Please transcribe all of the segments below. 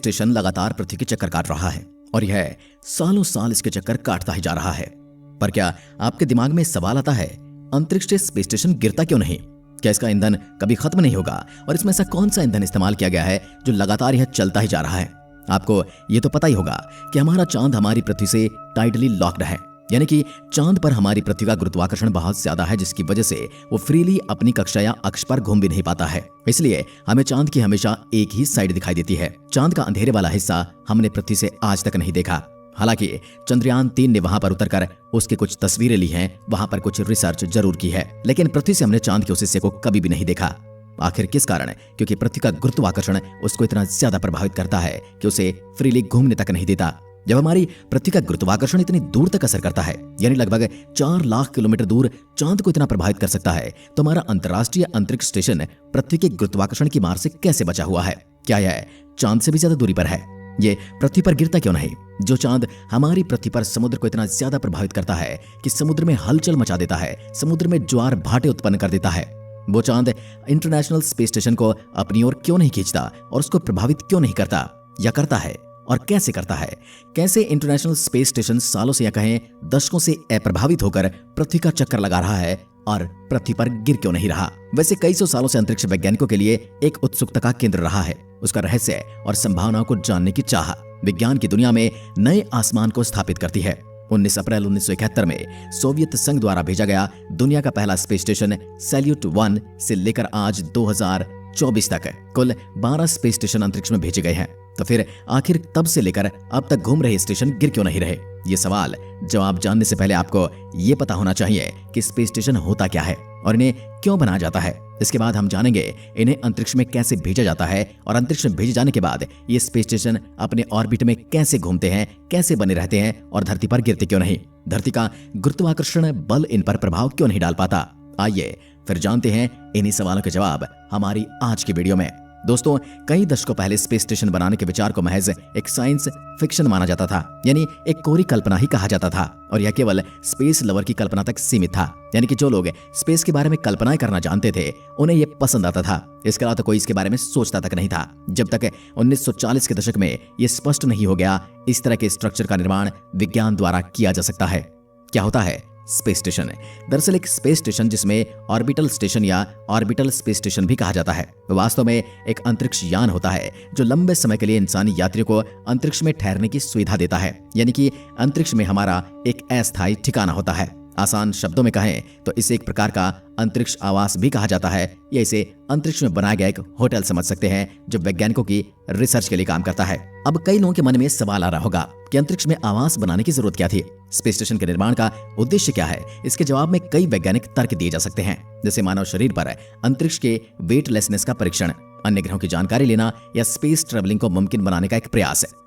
Station लगातार पृथ्वी के चक्कर काट रहा है और यह सालों साल इसके चक्कर काटता ही जा रहा है। पर क्या आपके दिमाग में सवाल आता है, अंतरिक्ष से स्पेस स्टेशन गिरता क्यों नहीं? क्या इसका ईंधन कभी खत्म नहीं होगा? और इसमें ऐसा कौन सा ईंधन इस्तेमाल किया गया है जो लगातार यह चलता ही जा रहा है? आपको ये तो पता ही होगा कि हमारा चांद हमारी पृथ्वी से टाइटली लॉक्ड है, यानी कि चांद पर हमारी पृथ्वी का गुरुत्वाकर्षण बहुत ज्यादा है, जिसकी वजह से वो फ्रीली अपनी कक्षा या अक्ष पर घूम भी नहीं पाता है। इसलिए हमें चांद की हमेशा एक ही साइड दिखाई देती है। चांद का अंधेरे वाला हिस्सा हमने पृथ्वी से आज तक नहीं देखा। हालांकि चंद्रयान 3 ने वहां पर उतरकर उसकी कुछ तस्वीरें ली हैं, वहां पर कुछ रिसर्च जरूर की है, लेकिन पृथ्वी से हमने चांद के उस हिस्से को कभी भी नहीं देखा। आखिर किस कारण? क्योंकि पृथ्वी का गुरुत्वाकर्षण उसको इतना ज्यादा प्रभावित करता है कि उसे फ्रीली घूमने तक नहीं देता। जब हमारी पृथ्वी का गुरुत्वाकर्षण इतनी दूर तक असर करता है, यानी लगभग 4 लाख किलोमीटर दूर चांद को इतना प्रभावित कर सकता है, तो हमारा अंतर्राष्ट्रीय अंतरिक्ष स्टेशन पृथ्वी के गुरुत्वाकर्षण की मार से कैसे बचा हुआ है? क्या यह चांद से भी ज्यादा दूरी पर है? ये पृथ्वी पर गिरता क्यों नहीं? जो चांद हमारी पृथ्वी पर समुद्र को इतना ज्यादा प्रभावित करता है कि समुद्र में हलचल मचा देता है, समुद्र में ज्वार भाटे उत्पन्न कर देता है, वो चांद इंटरनेशनल स्पेस स्टेशन को अपनी ओर क्यों नहीं खींचता और उसको प्रभावित क्यों नहीं करता? या करता है और कैसे करता है? कैसे इंटरनेशनल स्पेस स्टेशन सालों से या कहें दशकों से अप्रभावित होकर पृथ्वी का चक्कर लगा रहा है और पृथ्वी पर गिर क्यों नहीं रहा? वैसे कई सौ सालों से अंतरिक्ष वैज्ञानिकों के लिए एक उत्सुकता का केंद्र रहा है, उसका रहस्य और संभावनाओं को जानने की चाह विज्ञान की दुनिया में नए आसमान को स्थापित करती है। 19 अप्रैल 1971 में सोवियत संघ द्वारा भेजा गया दुनिया का पहला स्पेस स्टेशन सैल्यूट 1 से लेकर आज 2024 तक कुल 12 स्पेस स्टेशन अंतरिक्ष में भेजे गए हैं। तो फिर आखिर तब से लेकर अब तक घूम रहे स्टेशन गिर क्यों नहीं रहे? ये सवाल जवाब जानने से पहले आपको ये पता होना चाहिए कि स्पेस स्टेशन होता क्या है और इन्हें क्यों बनाया जाता है। इसके बाद हम जानेंगे इन्हें अंतरिक्ष में कैसे भेजा जाता है और अंतरिक्ष में भेजे जाने के बाद ये स्पेस स्टेशन अपने ऑर्बिट में कैसे घूमते हैं, कैसे बने रहते हैं और धरती पर गिरते क्यों नहीं। धरती का गुरुत्वाकर्षण बल इन पर प्रभाव क्यों नहीं डाल पाता? आइए फिर जानते हैं इन्हीं सवालों के जवाब हमारी आज की वीडियो में। दोस्तों, कई दशकों पहले स्पेस स्टेशन बनाने के विचार को महज एक साइंस फिक्शन माना जाता था, यानी एक कोरी कल्पना ही कहा जाता था, और यह केवल स्पेस लवर की कल्पना तक सीमित था। यानी कि जो लोग स्पेस के बारे में कल्पनाएं करना जानते थे उन्हें यह पसंद आता था। इसके अलावा तो कोई इसके बारे में सोचता तक नहीं था, जब तक 1940 के दशक में यह स्पष्ट नहीं हो गया इस तरह के स्ट्रक्चर का निर्माण विज्ञान द्वारा किया जा सकता है। क्या होता है स्पेस स्टेशन? दरअसल एक स्पेस स्टेशन, जिसमें ऑर्बिटल स्टेशन या ऑर्बिटल स्पेस स्टेशन भी कहा जाता है, वास्तव में एक अंतरिक्ष यान होता है जो लंबे समय के लिए इंसानी यात्रियों को अंतरिक्ष में ठहरने की सुविधा देता है। यानी कि अंतरिक्ष में हमारा एक अस्थायी ठिकाना होता है। आसान शब्दों में कहें तो इसे एक प्रकार का अंतरिक्ष आवास भी कहा जाता है, या इसे अंतरिक्ष में बनाया गया एक होटल समझ सकते हैं जो वैज्ञानिकों की रिसर्च के लिए काम करता है। अब कई लोगों के मन में सवाल आ रहा होगा कि अंतरिक्ष में आवास बनाने की जरूरत क्या थी? स्पेस स्टेशन के निर्माण का उद्देश्य क्या है? इसके जवाब में कई वैज्ञानिक तर्क दिए जा सकते हैं, जैसे मानव शरीर पर अंतरिक्ष के वेटलेसनेस का परीक्षण, अन्य ग्रहों की जानकारी लेना या स्पेस ट्रेवलिंग को मुमकिन बनाने का एक प्रयास है।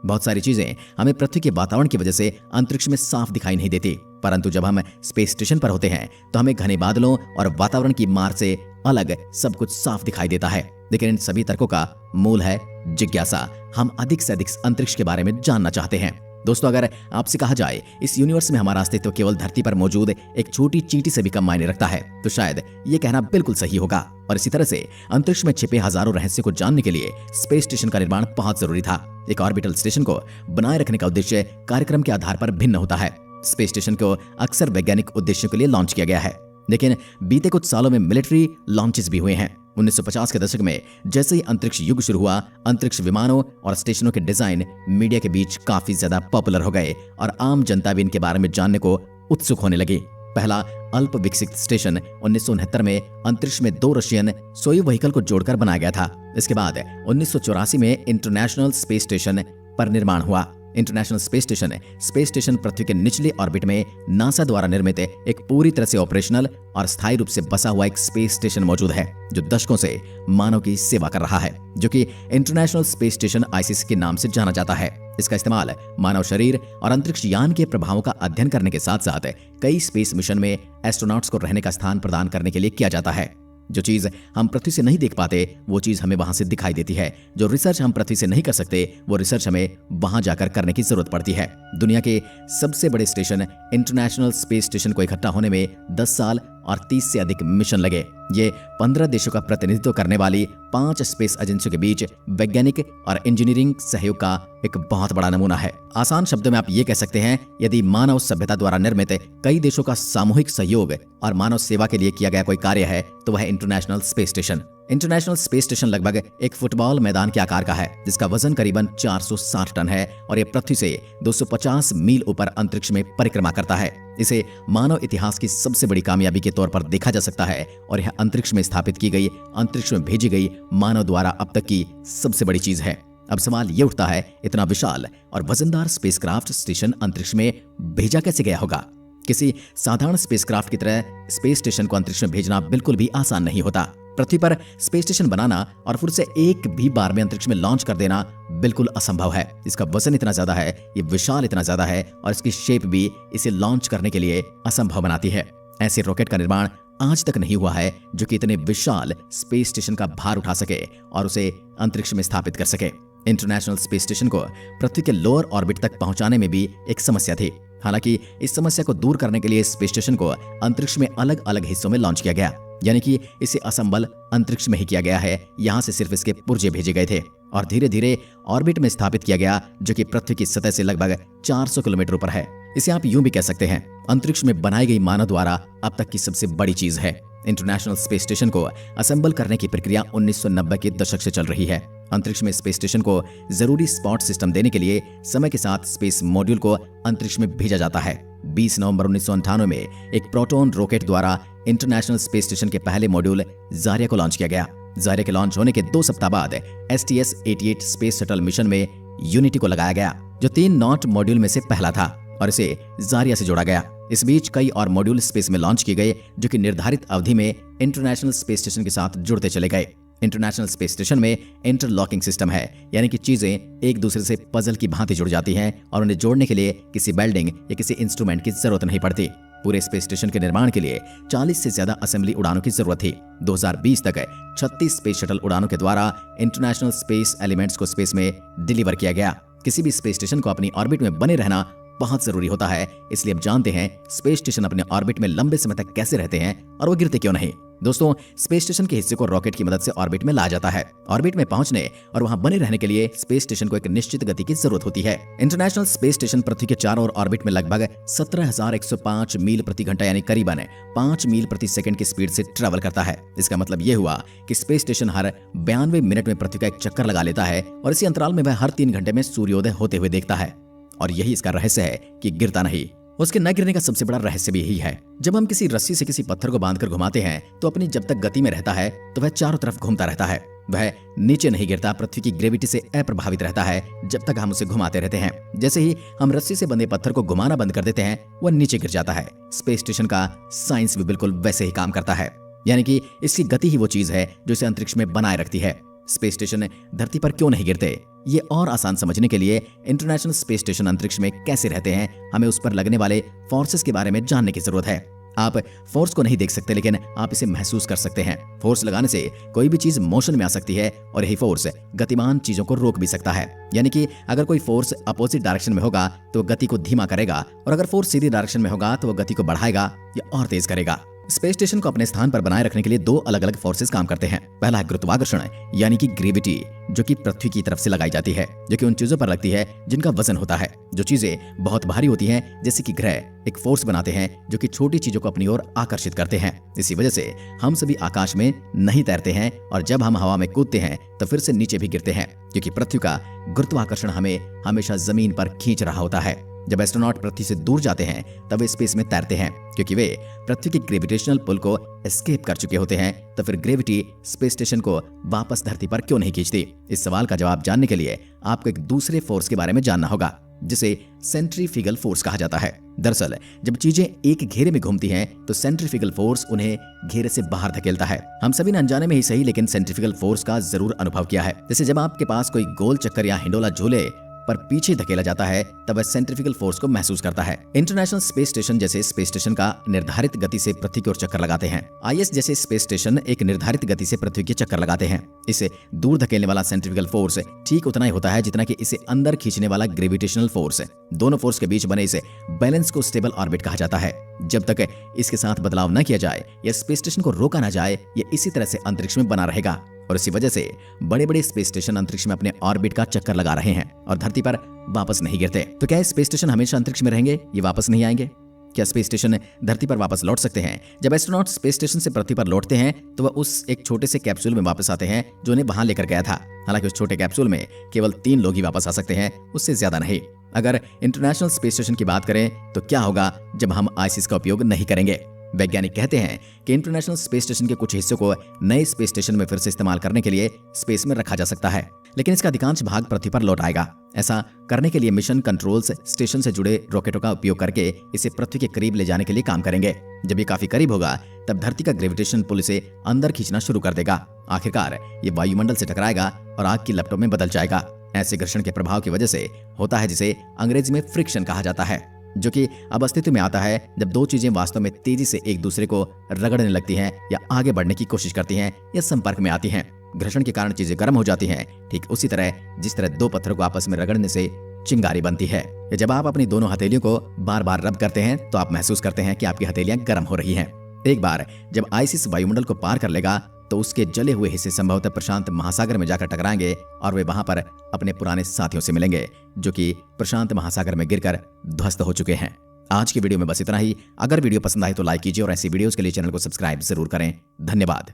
बहुत सारी चीजें हमें पृथ्वी के वातावरण की वजह से अंतरिक्ष में साफ दिखाई नहीं देती, परंतु जब हम स्पेस स्टेशन पर होते हैं तो हमें घने बादलों और वातावरण की मार से अलग सब कुछ साफ दिखाई देता है। लेकिन इन सभी तर्कों का मूल है जिज्ञासा। हम अधिक से अधिक अंतरिक्ष के बारे में जानना चाहते हैं। दोस्तों, अगर आपसे कहा जाए इस यूनिवर्स में हमारा अस्तित्व केवल धरती पर मौजूद एक छोटी चींटी से भी कम मायने रखता है, तो शायद ये कहना बिल्कुल सही होगा। और इसी तरह से अंतरिक्ष में छिपे हजारों रहस्य को जानने के लिए स्पेस स्टेशन का निर्माण बहुत जरूरी था। एक ऑर्बिटल स्टेशन को बनाए रखने का उद्देश्य कार्यक्रम के आधार पर भिन्न होता है। स्पेस स्टेशन को अक्सर वैज्ञानिक उद्देश्यों के लिए लॉन्च किया गया है, लेकिन बीते कुछ सालों में मिलिट्री लॉन्चेस भी हुए हैं। 1950 के दशक में जैसे ही अंतरिक्ष युग शुरू हुआ, अंतरिक्ष विमानों और स्टेशनों के डिजाइन मीडिया के बीच काफी ज्यादा पॉपुलर हो गए और आम जनता भी इनके बारे में जानने को उत्सुक होने लगी। पहला अल्प विकसित स्टेशन 1969 में अंतरिक्ष में 2 रशियन सोयुज व्हीकल को जोड़कर बनाया गया था। इसके बाद 1984 में इंटरनेशनल स्पेस स्टेशन पर निर्माण हुआ। इंटरनेशनल स्पेस स्टेशन पृथ्वी के निचले ऑर्बिट में नासा द्वारा निर्मित एक पूरी तरह से ऑपरेशनल और स्थायी रूप से बसा हुआ एक स्पेस स्टेशन मौजूद है, जो दशकों से मानव की सेवा कर रहा है, जो कि इंटरनेशनल स्पेस स्टेशन ISS के नाम से जाना जाता है। इसका इस्तेमाल मानव शरीर और अंतरिक्ष यान के प्रभावों का अध्ययन करने के साथ साथ कई स्पेस मिशन में एस्ट्रोनॉट्स को रहने का स्थान प्रदान करने के लिए किया जाता है। जो चीज हम पृथ्वी से नहीं देख पाते वो चीज हमें वहां से दिखाई देती है। जो रिसर्च हम पृथ्वी से नहीं कर सकते वो रिसर्च हमें वहां जाकर करने की जरूरत पड़ती है। दुनिया के सबसे बड़े स्टेशन इंटरनेशनल स्पेस स्टेशन को इकट्ठा होने में 10 साल और 30 से अधिक मिशन लगे। ये 15 देशों का प्रतिनिधित्व करने वाली 5 स्पेस एजेंसियों के बीच वैज्ञानिक और इंजीनियरिंग सहयोग का एक बहुत बड़ा नमूना है। आसान शब्दों में आप ये कह सकते हैं, यदि मानव सभ्यता द्वारा निर्मित कई देशों का सामूहिक सहयोग और मानव सेवा के लिए किया गया कोई कार्य है तो वह international space station. International space station लगभग एक फुटबॉल मैदान के आकार का है, जिसका वजन करीबन 460 टन है और यह पृथ्वी से 250 मील ऊपर अंतरिक्ष में परिक्रमा करता है। इसे मानव इतिहास की सबसे बड़ी कामयाबी के तौर पर देखा जा सकता है और यह अंतरिक्ष में स्थापित की गई, अंतरिक्ष में भेजी गई मानव द्वारा अब तक की सबसे बड़ी चीज है। अब सवाल यह उठता है, इतना विशाल और वजनदार स्पेसक्राफ्ट स्टेशन अंतरिक्ष में भेजा कैसे गया होगा? किसी साधारण स्पेसक्राफ्ट की तरह स्पेस स्टेशन को अंतरिक्ष में भेजना बिल्कुल भी आसान नहीं होता। पृथ्वी पर स्पेस स्टेशन बनाना और फिर से एक भी बार में अंतरिक्ष में लॉन्च कर देना बिल्कुल असंभव है। इसका वजन इतना ज्यादा है, ये विशाल इतना ज्यादा है और इसकी शेप भी इसे लॉन्च करने के लिए असंभव बनाती है। ऐसे रॉकेट का निर्माण आज तक नहीं हुआ है जो कि इतने विशाल स्पेस स्टेशन का भार उठा सके और उसे अंतरिक्ष में स्थापित कर सके। इंटरनेशनल स्पेस स्टेशन को पृथ्वी के लोअर ऑर्बिट तक पहुंचाने में भी एक समस्या थी। हालांकि इस समस्या को दूर करने के लिए स्पेस स्टेशन को अंतरिक्ष में अलग अलग हिस्सों में लॉन्च किया गया, यानी कि इसे असेंबल अंतरिक्ष में ही किया गया है। यहां से सिर्फ इसके पुर्जे भेजे गए थे और धीरे धीरे ऑर्बिट में स्थापित किया गया, जो कि पृथ्वी की सतह से लगभग 400 किलोमीटर ऊपर है। इसे आप यूं भी कह सकते हैं, अंतरिक्ष में बनाई गई मानव द्वारा अब तक की सबसे बड़ी चीज है। इंटरनेशनल स्पेस स्टेशन को असेंबल करने की प्रक्रिया 1990 के दशक से चल रही है। अंतरिक्ष में स्पेस स्टेशन को जरूरी स्पॉट सिस्टम देने के लिए समय के साथ स्पेस मॉड्यूल को अंतरिक्ष में भेजा जाता है। 20 नवंबर 1998 में एक प्रोटॉन रॉकेट द्वारा इंटरनेशनल स्पेस स्टेशन के पहले मॉड्यूल जारिया को लॉन्च किया गया। जारिया के लॉन्च होने के 2 सप्ताह बाद STS-88 स्पेस शटल मिशन में यूनिटी को लगाया गया, जो 3 नॉट मॉड्यूल में से पहला था और इसे जारिया से जोड़ा गया। इस बीच कई और मॉड्यूल स्पेस में लॉन्च किए गए, जो कि निर्धारित अवधि में इंटरनेशनल स्पेस स्टेशन के साथ जुड़ते चले गए। इंटरनेशनल स्पेस स्टेशन में इंटरलॉकिंग सिस्टम है, यानी कि चीजें एक दूसरे से पजल की भांति जुड़ जाती हैं और उन्हें जोड़ने के लिए किसी वेल्डिंग या किसी इंस्ट्रूमेंट की जरूरत नहीं पड़ती। पूरे स्पेस स्टेशन के निर्माण के लिए 40 से ज्यादा असेंबली उड़ानों की जरूरत थी। 2020 तक 36 स्पेस शटल उड़ानों के द्वारा इंटरनेशनल स्पेस एलिमेंट्स को स्पेस में डिलीवर किया गया। किसी भी स्पेस स्टेशन को अपनी ऑर्बिट में बने रहना बहुत जरूरी होता है, इसलिए अब जानते हैं स्पेस स्टेशन अपने ऑर्बिट में लंबे समय तक कैसे रहते हैं और वो गिरते क्यों नहीं। दोस्तों, स्पेस स्टेशन के हिस्से को रॉकेट की मदद से ऑर्बिट में लाया जाता है। ऑर्बिट में पहुंचने और वहां बने रहने के लिए स्पेस स्टेशन को एक निश्चित गति की जरूरत होती है। इंटरनेशनल स्पेस स्टेशन पृथ्वी के चारों ओर ऑर्बिट में लगभग 17,105 मील प्रति घंटा यानी करीबन 5 मील प्रति सेकंड की स्पीड से ट्रेवल करता है। इसका मतलब यह हुआ कि स्पेस स्टेशन हर 92 मिनट में पृथ्वी का एक चक्कर लगा लेता है और इसी अंतराल में वह हर 3 घंटे में सूर्योदय होते हुए देखता है। और यही इसका रहस्य है कि गिरता नहीं। उसके न गिरने का सबसे बड़ा रहस्य भी यही है। जब हम किसी रस्सी से किसी पत्थर को बांधकर घुमाते हैं तो अपनी जब तक गति में रहता है तो वह चारों तरफ घूमता रहता है। वह नीचे नहीं गिरता, पृथ्वी की ग्रेविटी से अप्रभावित रहता है जब तक हम उसे घुमाते रहते हैं। जैसे ही हम रस्सी से बंधे पत्थर को घुमाना बंद कर देते हैं, वह नीचे गिर जाता है। स्पेस स्टेशन का साइंस भी बिल्कुल वैसे ही काम करता है, यानी कि इसकी गति ही वो चीज है जो इसे अंतरिक्ष में बनाए रखती है। स्पेस स्टेशन धरती पर क्यों नहीं गिरते, ये और आसान समझने के लिए इंटरनेशनल स्पेस स्टेशन अंतरिक्ष में कैसे रहते हैं, हमें उस पर लगने वाले फोर्सेस के बारे में जानने की जरूरत है। आप फोर्स को नहीं देख सकते, लेकिन आप इसे महसूस कर सकते हैं। फोर्स लगाने से कोई भी चीज मोशन में आ सकती है और यही फोर्स गतिमान चीजों को रोक भी सकता है। यानी कि अगर कोई फोर्स अपोजिट डायरेक्शन में होगा तो गति को धीमा करेगा और अगर फोर्स सीधी डायरेक्शन में होगा तो वो गति को बढ़ाएगा या और तेज करेगा। स्पेस स्टेशन को अपने स्थान पर बनाए रखने के लिए 2 अलग अलग फोर्सेस काम करते हैं। पहला है गुरुत्वाकर्षण यानी कि ग्रेविटी, जो कि पृथ्वी की तरफ से लगाई जाती है, जो कि उन चीजों पर लगती है जिनका वजन होता है। जो चीजें बहुत भारी होती हैं, जैसे कि ग्रह, एक फोर्स बनाते हैं जो कि छोटी चीजों को अपनी ओर आकर्षित करते हैं। इसी वजह से हम सभी आकाश में नहीं तैरते हैं और जब हम हवा में कूदते हैं तो फिर से नीचे भी गिरते हैं, क्योंकि पृथ्वी का गुरुत्वाकर्षण हमें हमेशा जमीन पर खींच रहा होता है। जब एस्ट्रोनॉट पृथ्वी से दूर जाते हैं तब वे स्पेस में तैरते हैं, क्योंकि वे पृथ्वी की ग्रेविटेशनल पुल को एस्केप कर चुके होते हैं। तो फिर ग्रेविटी स्पेस स्टेशन को वापस धरती पर क्यों नहीं खींचती? इस सवाल का जवाब जानने के लिए आपको एक दूसरे फोर्स के बारे में जानना होगा, जिसे सेंट्रीफ्यूगल फोर्स कहा जाता है। दरअसल जब चीजें एक घेरे में घूमती हैं तो सेंट्रीफ्यूगल फोर्स उन्हें घेरे से बाहर धकेलता है। हम सभी ने अनजाने में ही सही, लेकिन सेंट्रीफ्यूगल फोर्स का जरूर अनुभव किया है। जैसे जब आपके पास कोई गोल चक्कर या हिंडोला झूले पर पीछे धकेला जाता है तब वह सेंट्रिफ्यूगल फोर्स को महसूस करता है। इंटरनेशनल स्पेस स्टेशन जैसे स्पेस स्टेशन का निर्धारित गति से पृथ्वी की ओर चक्कर लगाते हैं। IS जैसे स्पेस स्टेशन एक निर्धारित गति से पृथ्वी के चक्कर लगाते हैं। इसे दूर धकेलने वाला सेंट्रिफ्यूगल फोर्स ठीक उतना ही होता है जितना कि इसे अंदर खींचने वाला ग्रेविटेशनल फोर्स। दोनों फोर्स के बीच बने इस बैलेंस को स्टेबल ऑर्बिट कहा जाता है। जब तक इसके साथ बदलाव न किया जाए या स्पेस स्टेशन को रोका न जाए, ये इसी तरह से अंतरिक्ष में बना रहेगा और इसी वजह से बड़े बड़े स्पेस स्टेशन अंतरिक्ष में अपने ऑर्बिट का चक्कर लगा रहे हैं और धरती पर वापस नहीं गिरते। तो क्या स्पेस स्टेशन हमेशा अंतरिक्ष में रहेंगे, ये वापस नहीं आएंगे? क्या स्पेस स्टेशन धरती पर वापस लौट सकते हैं? जब एस्ट्रोनॉट स्पेस स्टेशन से पृथ्वी पर लौटते हैं तो वह उस एक छोटे से कैप्सूल में वापस आते हैं जो उन्हें वहां लेकर गया था। हालांकि उस छोटे कैप्सूल में केवल 3 लोग ही वापस आ सकते हैं, उससे ज्यादा नहीं। अगर इंटरनेशनल स्पेस स्टेशन की बात करें तो क्या होगा जब हम ISS का उपयोग नहीं करेंगे? वैज्ञानिक कहते हैं कि इंटरनेशनल स्पेस स्टेशन के कुछ हिस्सों को नए स्पेस स्टेशन में फिर से इस्तेमाल करने के लिए स्पेस में रखा जा सकता है, लेकिन इसका अधिकांश भाग पृथ्वी पर लौट आएगा। ऐसा करने के लिए मिशन कंट्रोल्स स्टेशन से जुड़े रॉकेटों का उपयोग करके इसे पृथ्वी के करीब ले जाने के लिए काम करेंगे। जब ये काफी करीब होगा तब धरती का ग्रेविटेशन पुल इसे अंदर खींचना शुरू कर देगा। आखिरकार ये वायुमंडल से टकराएगा और आग की लपटों में बदल जाएगा। ऐसे घर्षण के प्रभाव की वजह से होता है जिसे अंग्रेजी में फ्रिक्शन कहा जाता है, जो कि अब अस्तित्व में आता है जब 2 चीजें वास्तव में तेजी से एक दूसरे को रगड़ने लगती हैं या आगे बढ़ने की कोशिश करती हैं या संपर्क में आती हैं। घर्षण के कारण चीजें गर्म हो जाती हैं, ठीक उसी तरह जिस तरह 2 पत्थरों को आपस में रगड़ने से चिंगारी बनती है। या जब आप अपनी दोनों हथेलियों को बार बार रब करते हैं तो आप महसूस करते हैं कि आपकी हथेलियां गर्म हो रही हैं। एक बार जब ISS वायुमंडल को पार कर लेगा तो उसके जले हुए हिस्से संभवतः प्रशांत महासागर में जाकर टकराएंगे और वे वहां पर अपने पुराने साथियों से मिलेंगे जो कि प्रशांत महासागर में गिरकर ध्वस्त हो चुके हैं। आज की वीडियो में बस इतना ही। अगर वीडियो पसंद आए तो लाइक कीजिए और ऐसी वीडियोस के लिए चैनल को सब्सक्राइब जरूर करें। धन्यवाद।